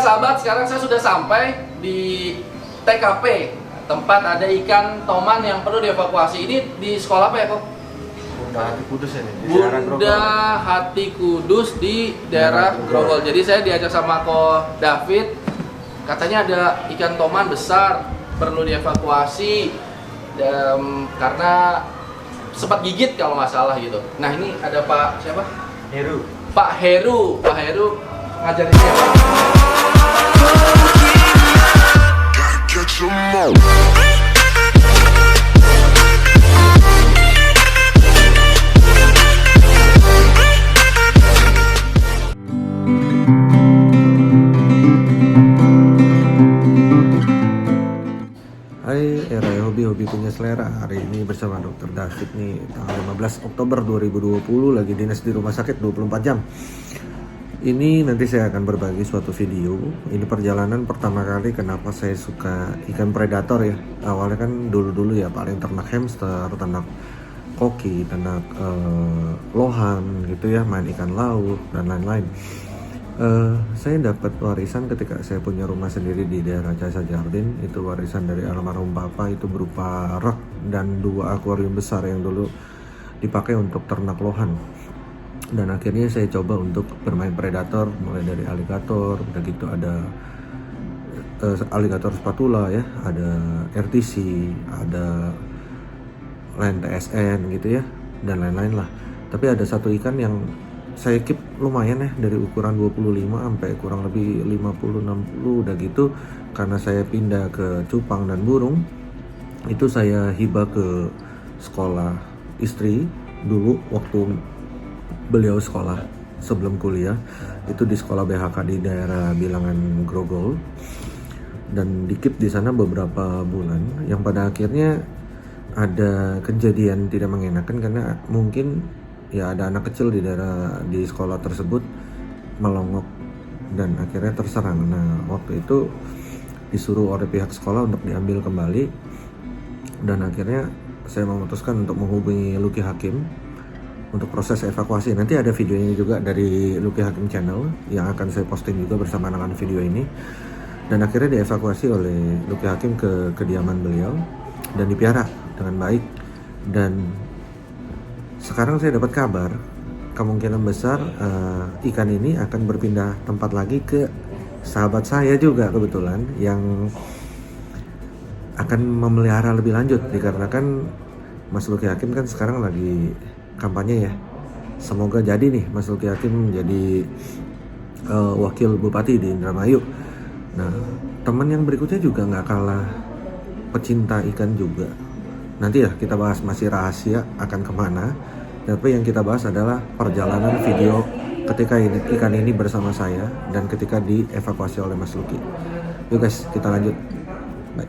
sahabat, sekarang saya sudah sampai di TKP, tempat ada ikan toman yang perlu dievakuasi. Ini di sekolah apa ya, Kok? Bunda Hati Kudus ya, di daerah Grogol. Bunda Hati Kudus di daerah Grogol. Jadi saya diajak sama Ko David, katanya ada ikan toman besar perlu dievakuasi karena sempat gigit kalau nggak salah gitu. Nah ini ada Pak siapa? Heru. Pak Heru ngajarin siapa? Hai, era hobi punya selera. Hari ini bersama Dr. David nih, tanggal 15 Oktober 2020, lagi dinas di rumah sakit 24 jam. Ini nanti saya akan berbagi suatu video. Ini perjalanan pertama kali kenapa saya suka ikan predator ya. Awalnya kan dulu ya paling ternak hamster, ternak koki, ternak lohan gitu ya, main ikan laut dan lain-lain. Saya dapat warisan ketika saya punya rumah sendiri di daerah Jasa Jardin. Itu warisan dari almarhum papa, itu berupa rak dan 2 akuarium besar yang dulu dipakai untuk ternak lohan. Dan akhirnya saya coba untuk bermain predator, mulai dari aligator, udah gitu ada aligator spatula ya, ada RTC, ada len TSN gitu ya, dan lain-lain lah. Tapi ada satu ikan yang saya keep lumayan ya, dari ukuran 25 sampai kurang lebih 50-60 udah gitu. Karena saya pindah ke cupang dan burung, itu saya hibah ke sekolah istri dulu waktu beliau sekolah sebelum kuliah. Itu di sekolah BHK di daerah Bilangan Grogol, dan dikip di sana beberapa bulan, yang pada akhirnya ada kejadian tidak mengenakan karena mungkin ya ada anak kecil di sekolah tersebut melongok dan akhirnya terserang. Nah waktu itu disuruh oleh pihak sekolah untuk diambil kembali, dan akhirnya saya memutuskan untuk menghubungi Lucky Hakim untuk proses evakuasi. Nanti ada videonya juga dari Lucky Hakim Channel yang akan saya posting juga bersama dengan video ini. Dan akhirnya dievakuasi oleh Lucky Hakim ke kediaman beliau dan dipiara dengan baik. Dan sekarang saya dapat kabar kemungkinan besar ikan ini akan berpindah tempat lagi ke sahabat saya juga kebetulan yang akan memelihara lebih lanjut, dikarenakan Mas Lucky Hakim kan sekarang lagi kampanye ya. Semoga jadi nih Mas Lucky Hakim menjadi wakil bupati di Indramayu. Nah teman yang berikutnya juga nggak kalah pecinta ikan juga. Nanti ya kita bahas, masih rahasia akan kemana. Tapi yang kita bahas adalah perjalanan video ketika ikan ini bersama saya dan ketika dievakuasi oleh Mas Lucky. Yuk guys, kita lanjut. Bye.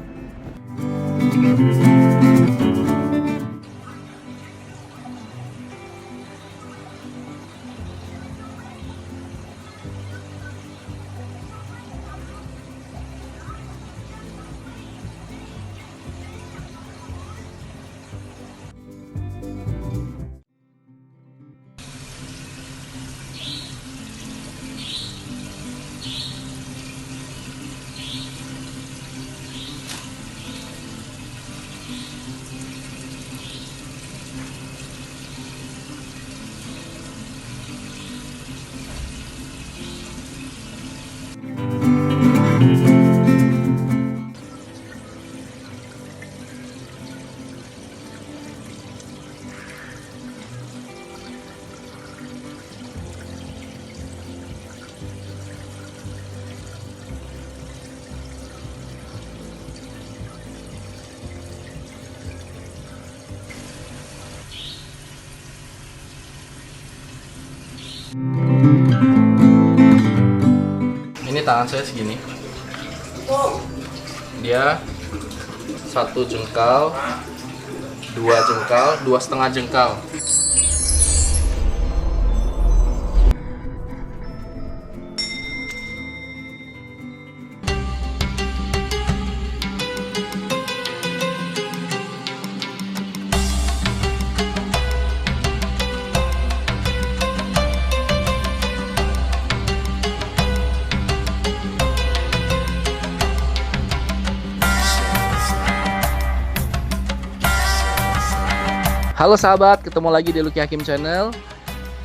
Ini tangan saya segini. Dia 1 jengkal, 2 jengkal, 2,5 jengkal. Halo sahabat, ketemu lagi di Lucky Hakim Channel.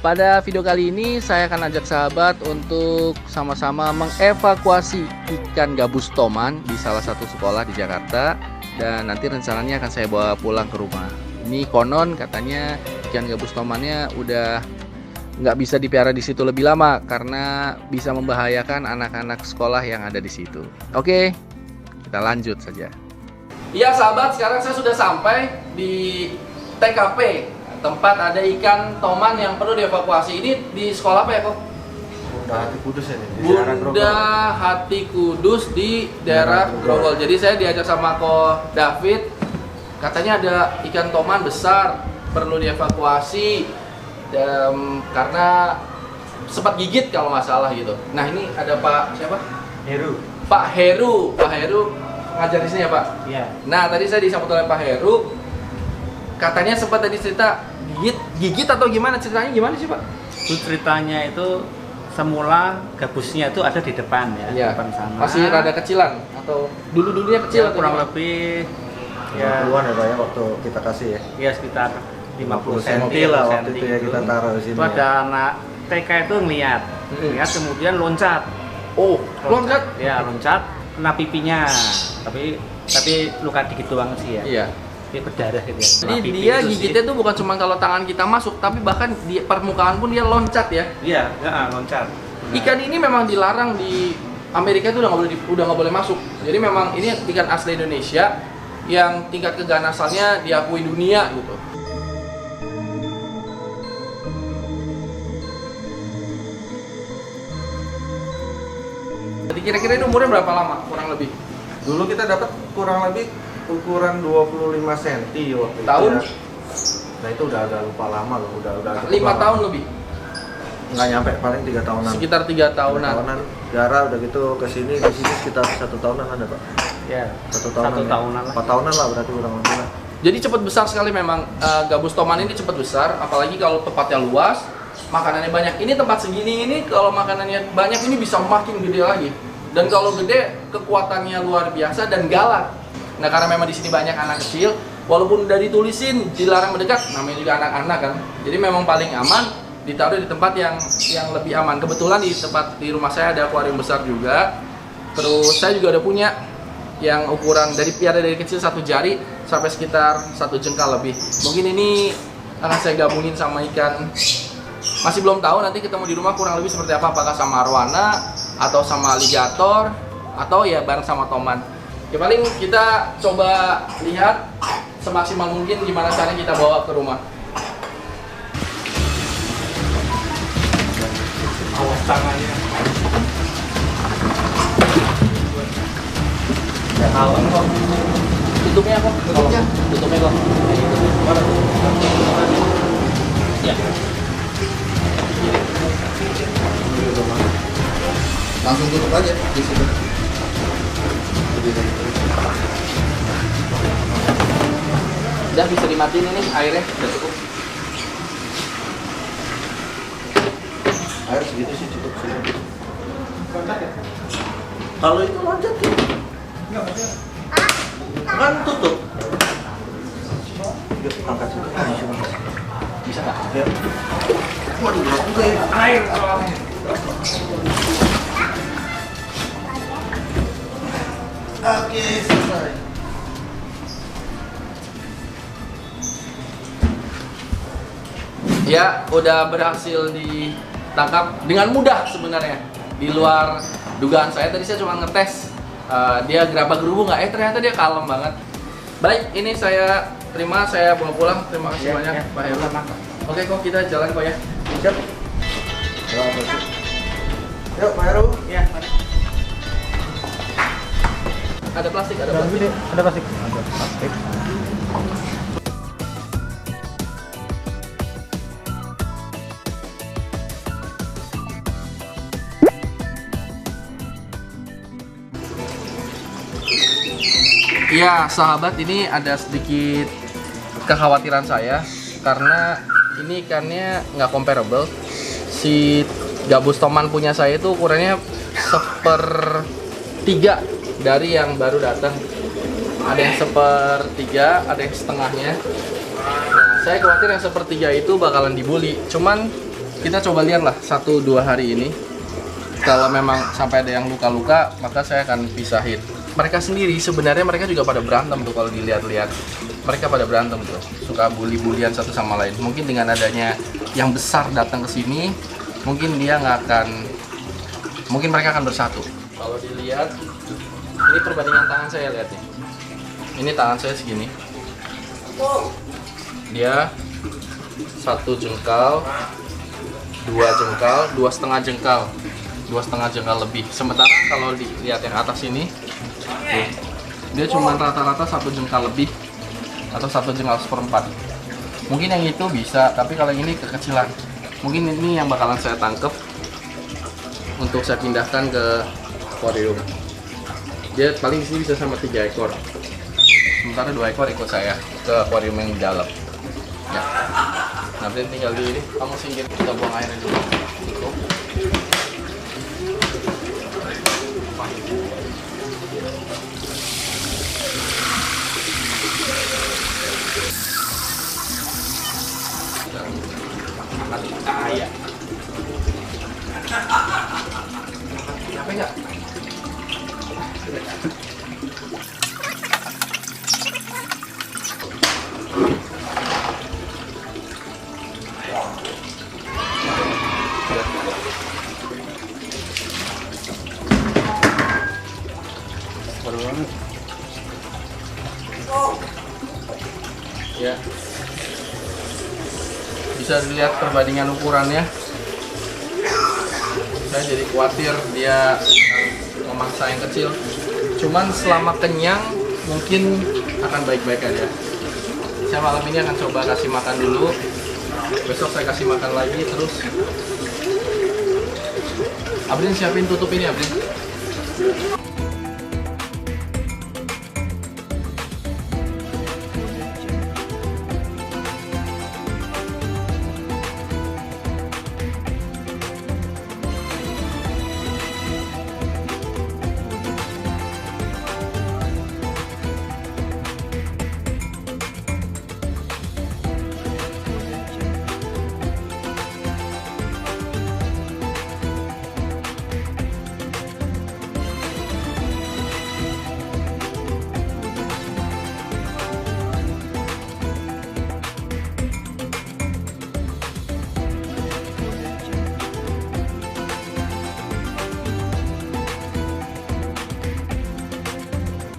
Pada video kali ini saya akan ajak sahabat untuk sama-sama mengevakuasi ikan gabus toman di salah satu sekolah di Jakarta. Dan nanti rencananya akan saya bawa pulang ke rumah. Ini konon katanya ikan gabus tomannya udah nggak bisa dipelihara di situ lebih lama karena bisa membahayakan anak-anak sekolah yang ada di situ. Oke, kita lanjut saja. Iya sahabat, sekarang saya sudah sampai di TKP, tempat ada ikan toman yang perlu dievakuasi. Ini di sekolah apa ya kok? Bunda Hati Kudus ya nih, di daerah Bunda Grogol. Hati Kudus di daerah Grogol. Jadi saya diajak sama Ko David, katanya ada ikan toman besar perlu dievakuasi karena sempat gigit kalau nggak salah gitu. Nah ini ada Pak siapa? Heru. Pak Heru ngajar di sini ya Pak? Iya. Nah tadi saya disambut oleh Pak Heru, katanya sempat tadi cerita gigit atau gimana, ceritanya gimana sih Pak? Itu ceritanya itu semula gabusnya itu ada di depan ya, Iya. depan sana. Masih rada kecilan atau dulunya kecil Ya, atau kurang gimana? lebih 50-an ya Pak ya waktu kita kasih ya. ya sekitar 50 cm lah waktu itu ya kita taruh di sini. Itu ada anak TK itu ngeliat, kemudian loncat. Oh, loncat? Ya loncat, kena pipinya. Tapi luka dikit doang sih ya. Iya. Dia berdarah gitu ya. Jadi Kena pipi dia itu sih. gigitnya tuh bukan cuma kalau tangan kita masuk, tapi bahkan di permukaan pun dia loncat ya. Iya, ya, loncat. Nah, Ikan ini memang dilarang di Amerika itu udah nggak boleh masuk. Jadi memang ini ikan asli Indonesia yang tingkat keganasannya diakui dunia gitu. Jadi kira-kira ini umurnya berapa lama kurang lebih? Dulu kita dapat kurang lebih ukuran 25 cm waktu itu. Tahun? Ya. Nah itu udah agak lupa lama loh, udah 5 tahun lebih. Nggak nyampe, paling 3 tahunan. Sekitar 3 tahunan. Jarah udah gitu ke sini, di sini sekitar 1 tahunan ada Pak. ya, 1 tahunan. Satu tahunan lah. 4 tahunan lah berarti kurang lebih lah. Jadi cepat besar sekali memang gabus toman ini cepat besar, apalagi kalau tempatnya luas, makanannya banyak. Ini tempat segini ini kalau makanannya banyak ini bisa makin gede lagi. Dan kalau gede kekuatannya luar biasa dan galak. Nah karena memang di sini banyak anak kecil, walaupun udah ditulisin dilarang mendekat, namanya juga anak-anak kan. Jadi memang paling aman ditaruh di tempat yang lebih aman. Kebetulan di rumah saya ada akuarium besar juga. Terus saya juga udah punya yang ukuran dari kecil 1 jari sampai sekitar 1 jengkal lebih. Mungkin ini akan saya gabungin sama ikan, masih belum tahu, nanti ketemu di rumah kurang lebih seperti apa, apakah sama arwana atau sama alligator atau ya bareng sama toman. Ya paling kita coba lihat semaksimal mungkin gimana caranya kita bawa ke rumah. Awas tangannya. Awan kok. Tutupnya kok. Tutupnya kok. Ya. Langsung tutup aja di situ. Udah bisa dimatiin ini airnya, udah cukup. Air segitu sih cukup sih. Kalau itu loncat tuh. Kan tutup. Yuk, angkat sini. Bisa nggak? Ya. Waduh, berat juga ya. Air soalnya. Oke, selesai. Ya, udah berhasil ditangkap dengan mudah sebenarnya. Di luar dugaan saya, tadi saya cuma ngetes dia gerabak gerubu nggak, ternyata dia kalem banget. Baik, ini saya terima, saya bawa pulang. Terima kasih Ya, banyak ya. Pak Heru. Oke kok kita jalan kok ya. Siap. Yuk, Pak Heru. Ya, mari. Ada plastik, ada plastik. Ada plastik. Ada plastik. Iya sahabat, ini ada sedikit kekhawatiran saya karena ini ikannya nggak comparable. Si gabus toman punya saya itu ukurannya 1/3 dari yang baru datang. Ada yang 1/3, ada yang setengahnya. Nah, Saya khawatir yang sepertiga itu bakalan dibully. Cuman kita coba lihat lah 1-2 hari ini. Kalau memang sampai ada yang luka-luka, maka saya akan pisahin. Mereka sendiri sebenarnya mereka juga pada berantem tuh kalau dilihat-lihat. Mereka pada berantem tuh, suka bully-bulian satu sama lain. Mungkin dengan adanya yang besar datang ke sini, mungkin mereka akan bersatu. Kalau dilihat, ini perbandingan tangan saya lihat nih. Ini tangan saya segini. Dia 1 jengkal, 2 jengkal, 2,5 jengkal. 2,5 jengkal lebih. Sementara kalau dilihat yang atas ini, tuh, dia cuma rata-rata 1 jengkal lebih atau 1 jengkal 1/4. Mungkin yang itu bisa, tapi kalau yang ini kekecilan. Mungkin ini yang bakalan saya tangkep untuk saya pindahkan ke akuarium. Dia paling di sini bisa sama 3 ekor. Sementara 2 ekor ikut saya ke akuarium yang di dalam. Ya. Nanti tinggal di ini, kamu singgir, kita buang airnya dulu. Tutup. Kaya. Capek nggak? Baru banget. Ya. Bisa dilihat perbandingan ukurannya. Saya jadi khawatir dia memangsa yang kecil. Cuman selama kenyang mungkin akan baik-baik aja. Saya malam ini akan coba kasih makan dulu. Besok saya kasih makan lagi terus. Abrin siapin tutup ini, Abrin.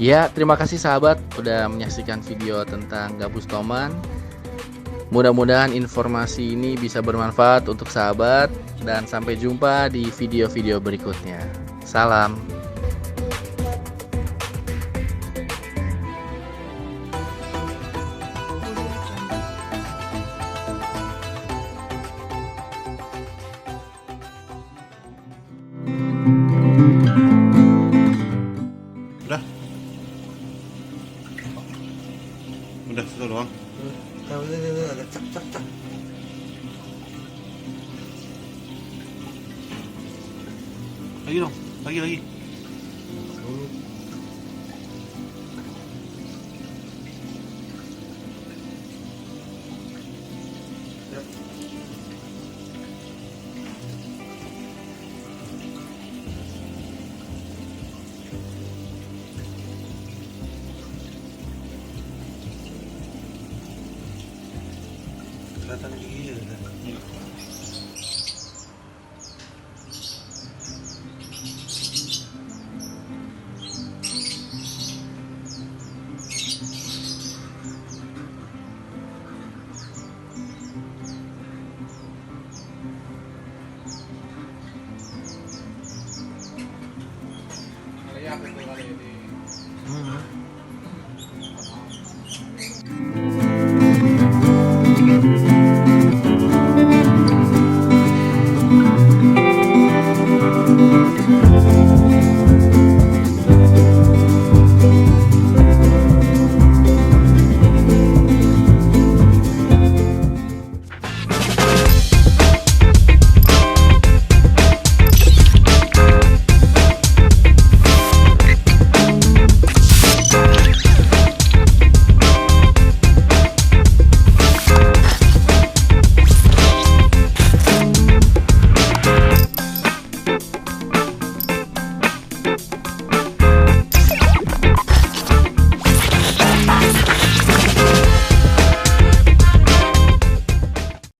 Ya, terima kasih sahabat udah menyaksikan video tentang gabus toman. Mudah-mudahan informasi ini bisa bermanfaat untuk sahabat dan sampai jumpa di video-video berikutnya. Salam. Udah itu doang. Lagi dong, lagi. Kelihatan gigi ya.